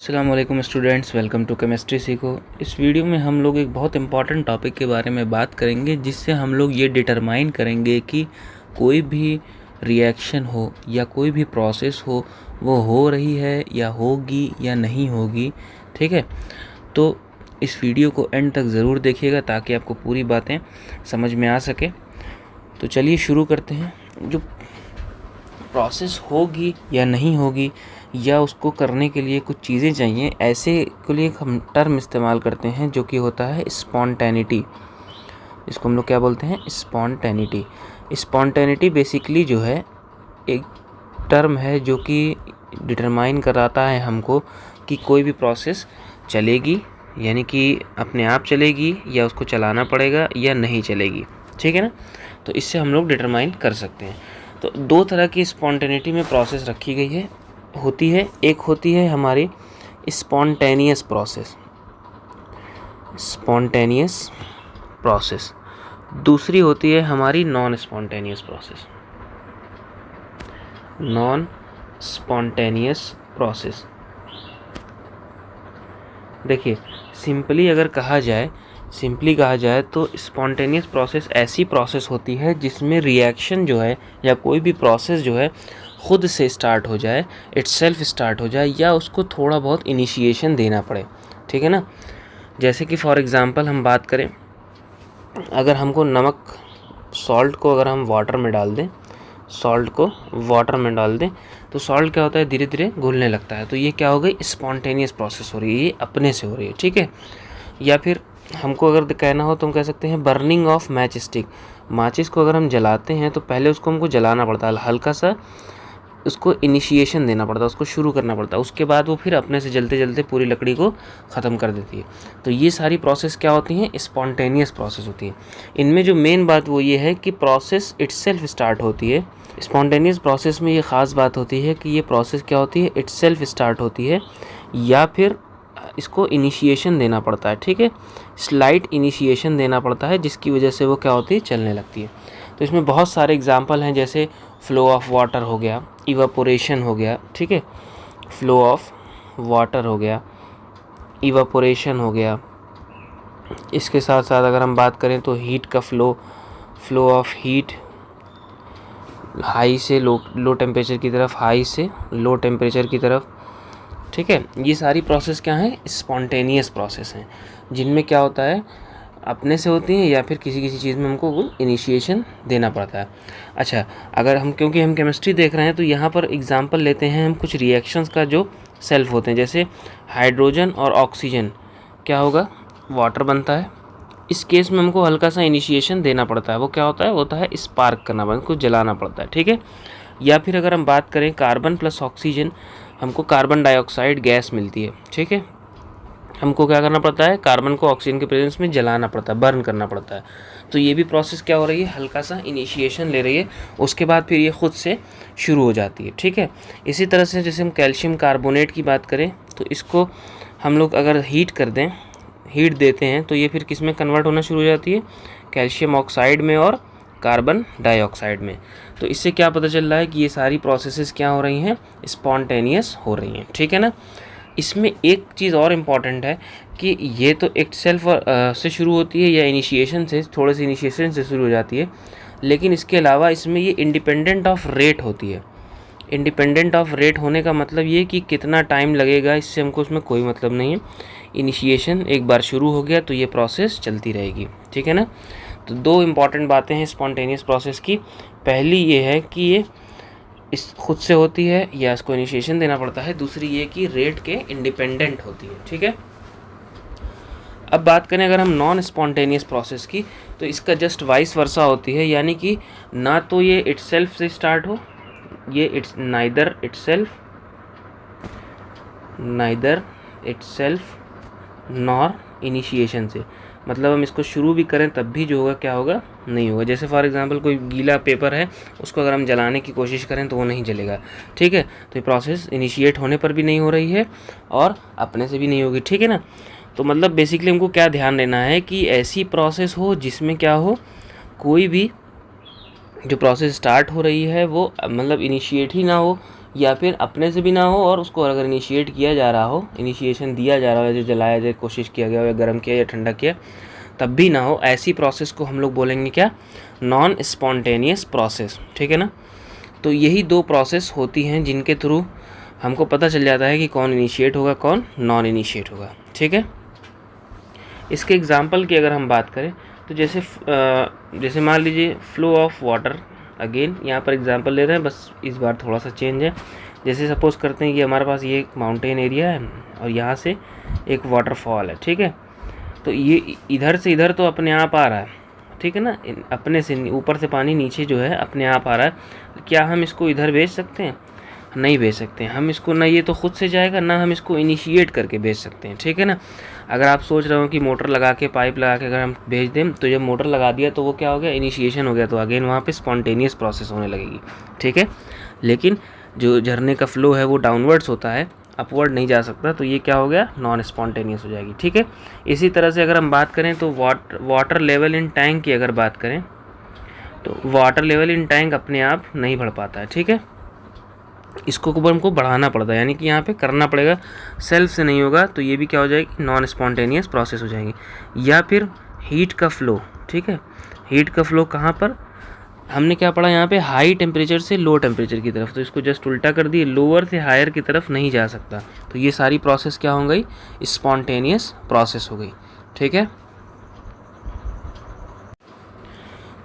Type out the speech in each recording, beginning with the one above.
अस्सलाम वालेकुम students, welcome to chemistry सीखो। इस वीडियो में हम लोग एक बहुत इंपॉर्टेंट टॉपिक के बारे में बात करेंगे, जिससे हम लोग ये डिटरमाइन करेंगे कि कोई भी रिएक्शन हो या कोई भी प्रोसेस वो हो रही है या होगी या नहीं होगी। ठीक है, तो इस वीडियो को एंड तक ज़रूर देखिएगा ताकि आपको पूरी बातें समझ में आ सके। तो चलिए शुरू करते हैं। जो प्रोसेस होगी या नहीं होगी या उसको करने के लिए कुछ चीज़ें चाहिए, ऐसे के लिए हम टर्म इस्तेमाल करते हैं जो कि होता है स्पॉन्टेनिटी। इसको हम लोग क्या बोलते हैं? स्पॉन्टेनिटी। स्पॉन्टेनिटी बेसिकली जो है एक टर्म है जो कि डिटरमाइन कराता है हमको कि कोई भी प्रोसेस चलेगी, यानी कि अपने आप चलेगी या उसको चलाना पड़ेगा या नहीं चलेगी। ठीक है ना? तो इससे हम लोग डिटरमाइन कर सकते हैं। तो दो तरह की स्पॉन्टेनिटी में प्रोसेस रखी गई होती है। एक होती है हमारी स्पॉन्टेनियस प्रोसेस, दूसरी होती है हमारी नॉन स्पॉन्टेनियस प्रोसेस। देखिए, सिंपली कहा जाए तो स्पॉन्टेनियस प्रोसेस ऐसी प्रोसेस होती है जिसमें रिएक्शन जो है या कोई भी प्रोसेस जो है खुद से स्टार्ट हो जाए, इटसेल्फ स्टार्ट हो जाए, या उसको थोड़ा बहुत इनिशिएशन देना पड़े। ठीक है ना? जैसे कि फॉर एग्ज़ाम्पल हम बात करें, अगर हमको सॉल्ट को अगर हम वाटर में डाल दें तो सॉल्ट क्या होता है? धीरे धीरे घुलने लगता है। तो ये क्या हो गई? स्पॉन्टेनियस प्रोसेस हो रही है, ये अपने से हो रही है। ठीक है? या फिर हमको अगर कहना हो तो हम कह सकते हैं बर्निंग ऑफ मैच स्टिक। माचिस को अगर हम जलाते हैं तो पहले उसको हमको जलाना पड़ता है, हल्का सा उसको इनिशिएशन देना पड़ता है, उसको शुरू करना पड़ता है। उसके बाद वो फिर अपने से जलते जलते पूरी लकड़ी को ख़त्म कर देती है। तो ये सारी प्रोसेस क्या होती हैं? स्पॉन्टेनियस प्रोसेस होती है। इनमें जो मेन बात वो ये है कि प्रोसेस इटसेल्फ स्टार्ट होती है। स्पॉन्टेनियस प्रोसेस में ये ख़ास बात होती है कि ये प्रोसेस क्या होती है? इटसेल्फ स्टार्ट होती है, या फिर इसको इनिशिएशन देना पड़ता है। ठीक है, स्लाइट इनिशिएशन देना पड़ता है, जिसकी वजह से वो क्या होती है? चलने लगती है। तो इसमें बहुत सारे एग्जांपल हैं, जैसे फ्लो ऑफ वाटर हो गया, इवापोरेशन हो गया। ठीक है, फ्लो ऑफ वाटर हो गया, इवापोरेशन हो गया। इसके साथ साथ अगर हम बात करें तो हीट का फ्लो ऑफ हीट हाई से लो टेम्परेचर की तरफ, हाई से लो टेम्परेचर की तरफ। ठीक है, ये सारी प्रोसेस क्या हैं? स्पॉन्टेनियस प्रोसेस हैं, जिनमें क्या होता है? अपने से होती हैं या फिर किसी चीज़ में हमको इनिशिएशन देना पड़ता है। अच्छा, क्योंकि हम केमिस्ट्री देख रहे हैं तो यहाँ पर एग्जांपल लेते हैं हम कुछ रिएक्शंस का जो सेल्फ होते हैं। जैसे हाइड्रोजन और ऑक्सीजन क्या होगा? वाटर बनता है। इस केस में हमको हल्का सा इनिशिएशन देना पड़ता है। वो क्या होता है? स्पार्क करना पड़ता है, उसको जलाना पड़ता है। ठीक है, या फिर अगर हम बात करें कार्बन प्लस ऑक्सीजन, हमको कार्बन डाइऑक्साइड गैस मिलती है। ठीक है, हमको क्या करना पड़ता है? कार्बन को ऑक्सीजन के प्रेजेंस में जलाना पड़ता है, बर्न करना पड़ता है। तो ये भी प्रोसेस क्या हो रही है? हल्का सा इनिशिएशन ले रही है, उसके बाद फिर ये खुद से शुरू हो जाती है। ठीक है, इसी तरह से जैसे हम कैल्शियम कार्बोनेट की बात करें तो इसको हम लोग अगर हीट देते हैं तो ये फिर किस में कन्वर्ट होना शुरू हो जाती है? कैल्शियम ऑक्साइड में और कार्बन डाइऑक्साइड में। तो इससे क्या पता चल रहा है कि ये सारी प्रोसेसेस क्या हो रही हैं? स्पॉन्टेनियस हो रही हैं। ठीक है ना? इसमें एक चीज़ और इम्पॉर्टेंट है कि ये तो इटसेल्फ से शुरू होती है या थोड़े से इनिशिएशन से शुरू हो जाती है, लेकिन इसके अलावा इसमें ये इंडिपेंडेंट ऑफ रेट होती है। इंडिपेंडेंट ऑफ रेट होने का मतलब ये कि कितना टाइम लगेगा, इससे हमको उसमें कोई मतलब नहीं है। इनिशिएशन एक बार शुरू हो गया तो ये प्रोसेस चलती रहेगी। ठीक है ना? तो दो इम्पॉर्टेंट बातें हैं स्पॉन्टेनियस प्रोसेस की। पहली ये है कि ये इस खुद से होती है या इसको इनिशिएशन देना पड़ता है। दूसरी ये कि रेट के इंडिपेंडेंट होती है। ठीक है, अब बात करें अगर हम नॉन स्पॉन्टेनियस प्रोसेस की, तो इसका जस्ट वाइस वर्सा होती है, यानी कि ना तो ये इटसेल्फ से स्टार्ट हो, ये नाइदर इटसेल्फ नॉर इनिशिएशन से। मतलब हम इसको शुरू भी करें तब भी जो होगा क्या होगा? नहीं होगा। जैसे फॉर एग्जांपल कोई गीला पेपर है, उसको अगर हम जलाने की कोशिश करें तो वो नहीं जलेगा। ठीक है, तो ये प्रोसेस इनिशिएट होने पर भी नहीं हो रही है और अपने से भी नहीं होगी। ठीक है ना? तो मतलब बेसिकली हमको क्या ध्यान देना है कि ऐसी प्रोसेस हो जिसमें क्या हो, कोई भी जो प्रोसेस स्टार्ट हो रही है वो मतलब इनिशिएट ही ना हो, या फिर अपने से भी ना हो और उसको अगर इनिशिएट किया जा रहा हो, इनिशिएशन दिया जा रहा हो, जो जलाया जाए कोशिश किया गया हो या गर्म किया या ठंडा किया तब भी ना हो, ऐसी प्रोसेस को हम लोग बोलेंगे क्या, नॉन स्पॉन्टेनियस प्रोसेस। ठीक है ना। तो यही दो प्रोसेस होती हैं जिनके थ्रू हमको पता चल जाता है कि कौन इनिशिएट होगा कौन नॉन इनिशिएट होगा। ठीक है। इसके एग्जांपल की अगर हम बात करें तो जैसे मान लीजिए फ्लो ऑफ वाटर, अगेन यहाँ पर एग्जांपल ले रहे हैं, बस इस बार थोड़ा सा चेंज है। जैसे सपोज़ करते हैं कि हमारे पास ये एक माउंटेन एरिया है और यहाँ से एक वाटरफॉल है। ठीक है। तो ये इधर से इधर तो अपने आप आ रहा है, ठीक है ना, अपने से ऊपर से पानी नीचे जो है अपने आप आ रहा है। क्या हम इसको इधर भेज सकते हैं? नहीं भेज सकते हैं हम इसको, ना ये तो खुद से जाएगा, ना हम इसको इनिशिएट करके भेज सकते हैं। ठीक है ना। अगर आप सोच रहे हो कि मोटर लगा के, पाइप लगा के अगर हम भेज दें, तो जब मोटर लगा दिया तो वो क्या हो गया, इनिशिएशन हो गया, तो अगेन वहाँ पे स्पॉन्टेनियस प्रोसेस होने लगेगी। ठीक है। लेकिन जो झरने का फ्लो है वो डाउनवर्ड्स होता है, अपवर्ड नहीं जा सकता, तो ये क्या हो गया, नॉन स्पॉन्टेनियस हो जाएगी। ठीक है। इसी तरह से अगर हम बात करें तो वाटर लेवल इन टैंक की अगर बात करें तो वाटर लेवल इन टैंक अपने आप नहीं बढ़ पाता है। ठीक है। इसको हमको बढ़ाना पड़ता है, यानी कि यहाँ पे करना पड़ेगा, सेल्फ से नहीं होगा, तो ये भी क्या हो जाएगी, नॉन स्पॉन्टेनियस प्रोसेस हो जाएगी। या फिर हीट का फ्लो। ठीक है। हीट का फ्लो कहाँ पर, हमने क्या पढ़ा यहाँ पे, हाई टेम्परेचर से लो टेम्परेचर की तरफ, तो इसको जस्ट उल्टा कर दिए, लोअर से हायर की तरफ नहीं जा सकता, तो ये सारी प्रोसेस क्या हो गई, स्पॉन्टेनियस प्रोसेस हो गई। ठीक है।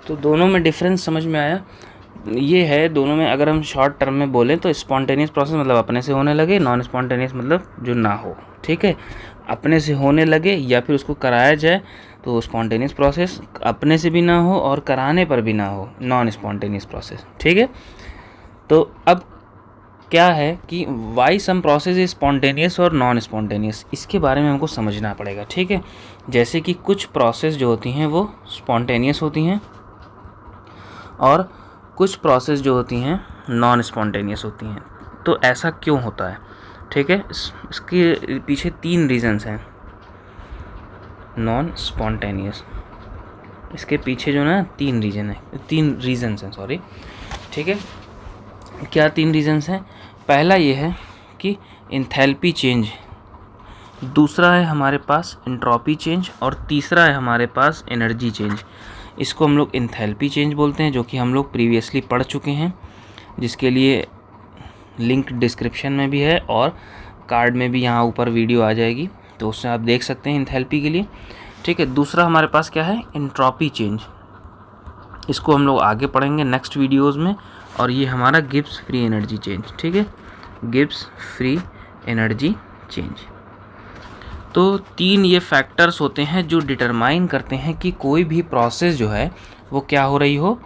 तो दोनों में डिफरेंस समझ में आया, ये है दोनों में। अगर हम शॉर्ट टर्म में बोलें तो स्पॉन्टेनियस प्रोसेस मतलब अपने से होने लगे, नॉन स्पॉन्टेनियस मतलब जो ना हो। ठीक है। अपने से होने लगे या फिर उसको कराया जाए तो स्पॉन्टेनियस प्रोसेस, अपने से भी ना हो और कराने पर भी ना हो, नॉन स्पॉन्टेनियस प्रोसेस। ठीक है। तो अब क्या है कि why some process is spontaneous और नॉन स्पॉन्टेनियस, इसके बारे में हमको समझना पड़ेगा। ठीक है। जैसे कि कुछ प्रोसेस जो होती हैं वो स्पॉन्टेनियस होती हैं और कुछ प्रोसेस जो होती हैं नॉन स्पॉन्टेनियस होती हैं। तो ऐसा क्यों होता है? ठीक है। इसके पीछे 3 रीज़न्स हैं नॉन स्पॉन्टेनियस, इसके पीछे जो ना 3 रीज़न्स हैं, सॉरी। ठीक है। क्या 3 रीज़न्स हैं? पहला ये है कि एंथैल्पी चेंज, दूसरा है हमारे पास एंट्रोपी चेंज और तीसरा है हमारे पास एनर्जी चेंज। इसको हम लोग एंथैल्पी चेंज बोलते हैं, जो कि हम लोग प्रीवियसली पढ़ चुके हैं, जिसके लिए लिंक डिस्क्रिप्शन में भी है और कार्ड में भी यहाँ ऊपर वीडियो आ जाएगी, तो उससे आप देख सकते हैं एंथैल्पी के लिए। ठीक है। दूसरा हमारे पास क्या है, एंट्रोपी चेंज, इसको हम लोग आगे पढ़ेंगे नेक्स्ट वीडियोज़ में, और ये हमारा गिब्स फ्री एनर्जी चेंज। ठीक है। Gibbs free energy change. तो 3 ये फैक्टर्स होते हैं जो डिटरमाइन करते हैं कि कोई भी प्रोसेस जो है वो क्या हो रही हो,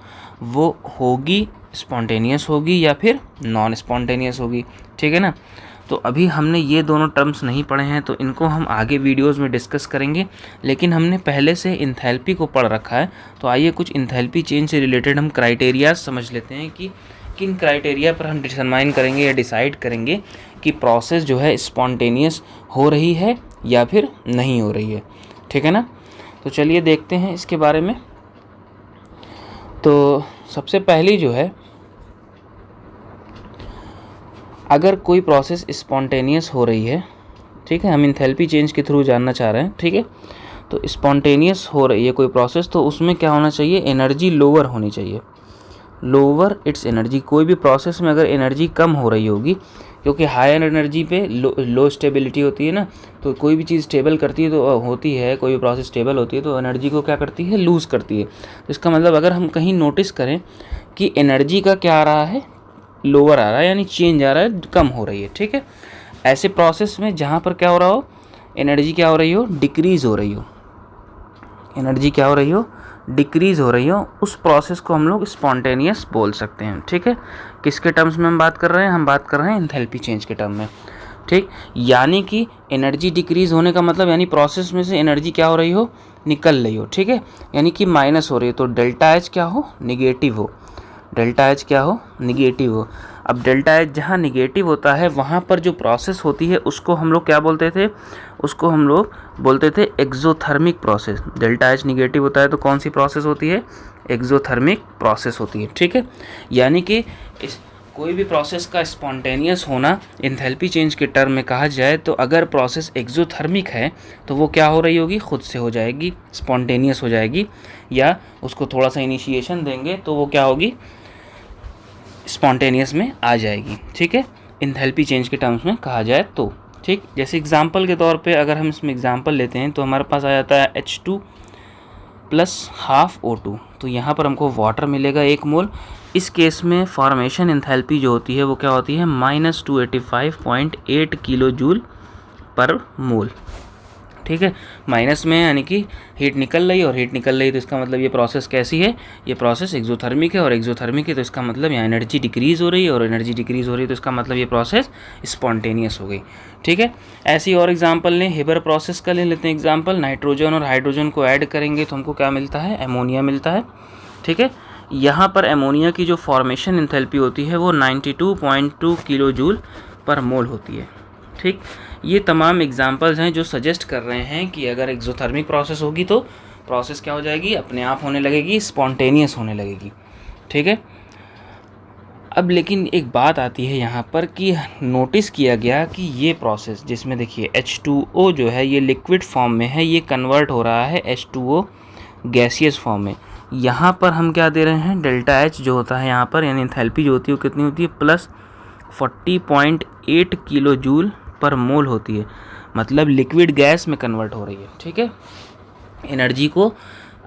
वो होगी स्पॉन्टेनियस होगी या फिर नॉन स्पॉन्टेनियस होगी। ठीक है ना। तो अभी हमने ये दोनों टर्म्स नहीं पढ़े हैं, तो इनको हम आगे वीडियोस में डिस्कस करेंगे, लेकिन हमने पहले से इंथैल्पी को पढ़ रखा है, तो आइए कुछ इंथैल्पी चेंज से रिलेटेड हम क्राइटेरियाज समझ लेते हैं कि किन क्राइटेरिया पर हम डिटरमाइन करेंगे या डिसाइड करेंगे कि प्रोसेस जो है स्पॉन्टेनियस हो रही है या फिर नहीं हो रही है। ठीक है ना। तो चलिए देखते हैं इसके बारे में। तो सबसे पहली जो है, अगर कोई प्रोसेस स्पॉन्टेनियस हो रही है, ठीक है, हम एंथैल्पी चेंज के थ्रू जानना चाह रहे हैं। ठीक है। तो स्पॉन्टेनियस हो रही है कोई प्रोसेस, तो उसमें क्या होना चाहिए, एनर्जी लोअर होनी चाहिए, लोअर इट्स एनर्जी। कोई भी प्रोसेस में अगर एनर्जी कम हो रही होगी, क्योंकि हायर एनर्जी पे लो स्टेबिलिटी होती है ना, तो कोई भी चीज़ स्टेबल करती है तो होती है, कोई भी प्रोसेस स्टेबल होती है तो एनर्जी को क्या करती है, लूज़ करती है। तो इसका मतलब अगर हम कहीं नोटिस करें कि एनर्जी का क्या आ रहा है, लोअर आ रहा है, यानी चेंज आ रहा है, कम हो रही है। ठीक है। ऐसे प्रोसेस में जहाँ पर क्या हो रहा हो, एनर्जी क्या हो रही हो, डिक्रीज़ हो रही हो, एनर्जी क्या हो रही हो, डिक्रीज़ हो रही हो, उस प्रोसेस को हम लोग स्पॉन्टेनियस बोल सकते हैं। ठीक है। किसके टर्म्स में हम बात कर रहे हैं, हम बात कर रहे हैं एंथैल्पी चेंज के टर्म में। ठीक। यानी कि एनर्जी डिक्रीज़ होने का मतलब यानी प्रोसेस में से एनर्जी क्या हो रही हो, निकल रही हो। ठीक है। यानी कि माइनस हो रही हो, तो डेल्टा एच क्या हो, निगेटिव हो, डेल्टा एच क्या हो, निगेटिव हो। अब डेल्टा एच जहाँ निगेटिव होता है वहाँ पर जो प्रोसेस होती है उसको हम लोग क्या बोलते थे, उसको हम लोग बोलते थे exothermic process. Delta H negative होता है तो कौन सी प्रोसेस होती है, एक्सोथर्मिक प्रोसेस होती है। ठीक है। यानी कि कोई भी प्रोसेस का स्पॉन्टेनियस होना एंथैल्पी चेंज के टर्म में कहा जाए तो अगर प्रोसेस एक्सोथर्मिक है तो वो क्या हो रही होगी, खुद से हो जाएगी, स्पॉन्टेनियस हो जाएगी, या उसको थोड़ा सा इनिशिएशन देंगे तो वो क्या होगी, स्पॉन्टेनियस में आ जाएगी। ठीक है, एंथैल्पी चेंज के टर्म्स में कहा जाए तो। ठीक, जैसे एग्जांपल के तौर पे अगर हम इसमें एग्जांपल लेते हैं तो हमारे पास आ जाता है H2 प्लस हाफ O2, तो यहाँ पर हमको वाटर मिलेगा 1 मोल। इस केस में फॉर्मेशन एंथैल्पी जो होती है वो क्या होती है, -285.8 किलो जूल पर मोल। ठीक है, माइनस में यानी कि हीट निकल रही है, और हीट निकल रही है तो इसका मतलब ये प्रोसेस कैसी है, ये प्रोसेस एक्सोथर्मिक है, और एक्सोथर्मिक है तो इसका मतलब यहाँ एनर्जी डिक्रीज़ हो रही है, और एनर्जी डिक्रीज़ हो रही है तो इसका मतलब ये प्रोसेस स्पॉन्टेनियस हो गई। ठीक है, ऐसी और एग्जांपल लें, हेबर प्रोसेस का ले लेते हैं एग्जांपल। नाइट्रोजन और हाइड्रोजन को ऐड करेंगे तो हमको क्या मिलता है, एमोनिया मिलता है। ठीक है, यहाँ पर एमोनिया की जो फॉर्मेशन एंथैल्पी होती है वो 92.2 किलो जूल पर मोल होती है। ठीक, ये तमाम एग्जांपल्स हैं जो सजेस्ट कर रहे हैं कि अगर एक्सोथर्मिक प्रोसेस होगी तो प्रोसेस क्या हो जाएगी, अपने आप होने लगेगी, स्पॉन्टेनियस होने लगेगी। ठीक है, अब लेकिन एक बात आती है यहाँ पर कि नोटिस किया गया कि ये प्रोसेस जिसमें देखिए H2O जो है ये लिक्विड फॉर्म में है, ये कन्वर्ट हो रहा है H2O गैसियस फॉर्म में। यहाँ पर हम क्या दे रहे हैं, डेल्टा H जो होता है यहाँ पर, यानी एंथैल्पी जो होती है वो कितनी होती है, प्लस 40.8 किलो जूल पर मोल होती है, मतलब लिक्विड गैस में कन्वर्ट हो रही है। ठीक है, एनर्जी को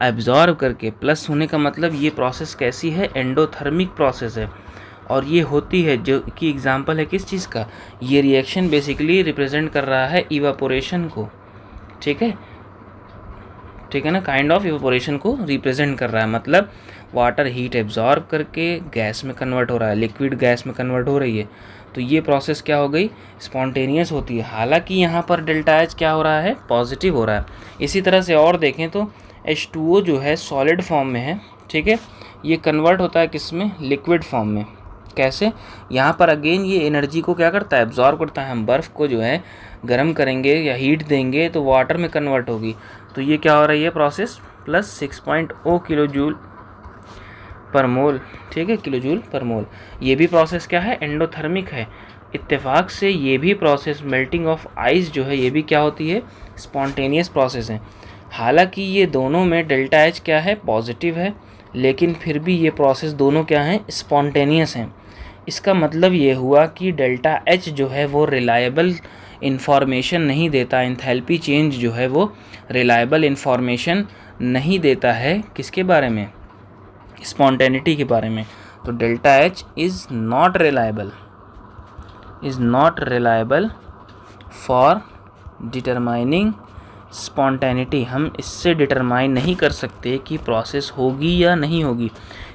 एब्जॉर्ब करके, प्लस होने का मतलब ये प्रोसेस कैसी है, एंडोथर्मिक प्रोसेस है, और ये होती है जो कि एग्जांपल है किस चीज़ का, ये रिएक्शन बेसिकली रिप्रेजेंट कर रहा है इवापोरेशन को। ठीक है, ठीक है ना, काइंड ऑफ इवापोरेशन को रिप्रेजेंट कर रहा है, मतलब वाटर हीट एब्जॉर्ब करके गैस में कन्वर्ट हो रहा है, लिक्विड गैस में कन्वर्ट हो रही है, तो ये प्रोसेस क्या हो गई, स्पॉन्टेनियस होती है। हालांकि यहाँ पर डेल्टा H क्या हो रहा है, पॉजिटिव हो रहा है। इसी तरह से और देखें तो H2O जो है सॉलिड फॉर्म में है। ठीक है, ये कन्वर्ट होता है किस में, लिक्विड फॉर्म में। कैसे, यहाँ पर अगेन ये एनर्जी को क्या करता है, एब्जॉर्ब करता है। हम बर्फ़ को जो है गर्म करेंगे या हीट देंगे तो वाटर में कन्वर्ट होगी, तो ये क्या हो रही है प्रोसेस, प्लस 6.0 किलो जूल पर मोल। ठीक है, किलो जूल पर मोल। ये भी प्रोसेस क्या है, एंडोथर्मिक है। इत्तेफाक से ये भी प्रोसेस मेल्टिंग ऑफ आइस जो है ये भी क्या होती है, स्पॉन्टेनियस प्रोसेस है। हालांकि ये दोनों में डेल्टा H क्या है, पॉजिटिव है, लेकिन फिर भी ये प्रोसेस दोनों क्या हैं, स्पॉन्टेनियस हैं। इसका मतलब ये हुआ कि डेल्टा H जो है वो रिलायबल इन्फॉर्मेशन नहीं देता, एंथैल्पी चेंज जो है वो रिलायबल इन्फॉर्मेशन नहीं देता है, किसके बारे में, स्पॉन्टेनिटी के बारे में। तो delta H is not reliable for determining spontaneity. हम इससे डिटरमाइन नहीं कर सकते कि प्रोसेस होगी या नहीं होगी,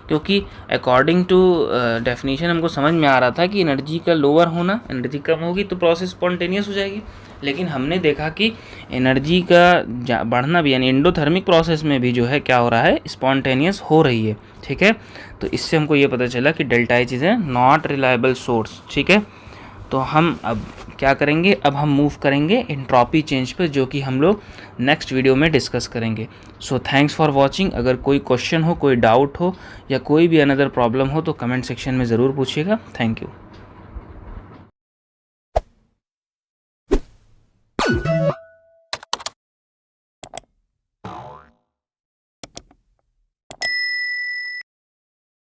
क्योंकि अकॉर्डिंग टू डेफिनेशन हमको समझ में आ रहा था कि एनर्जी का लोअर होना, एनर्जी कम होगी तो प्रोसेस स्पॉन्टेनियस हो जाएगी। लेकिन हमने देखा कि एनर्जी का बढ़ना भी, यानी एंडोथर्मिक प्रोसेस में भी जो है क्या हो रहा है, स्पॉन्टेनियस हो रही है। ठीक है, तो इससे हमको ये पता चला कि delta H is a not reliable source. ठीक है, तो हम अब क्या करेंगे, अब हम मूव करेंगे एंट्रोपी चेंज पर, जो कि हम लोग नेक्स्ट वीडियो में डिस्कस करेंगे। So thanks for watching. अगर कोई क्वेश्चन हो, कोई डाउट हो, या कोई भी अनदर प्रॉब्लम हो तो कमेंट सेक्शन में ज़रूर पूछिएगा। Thank you.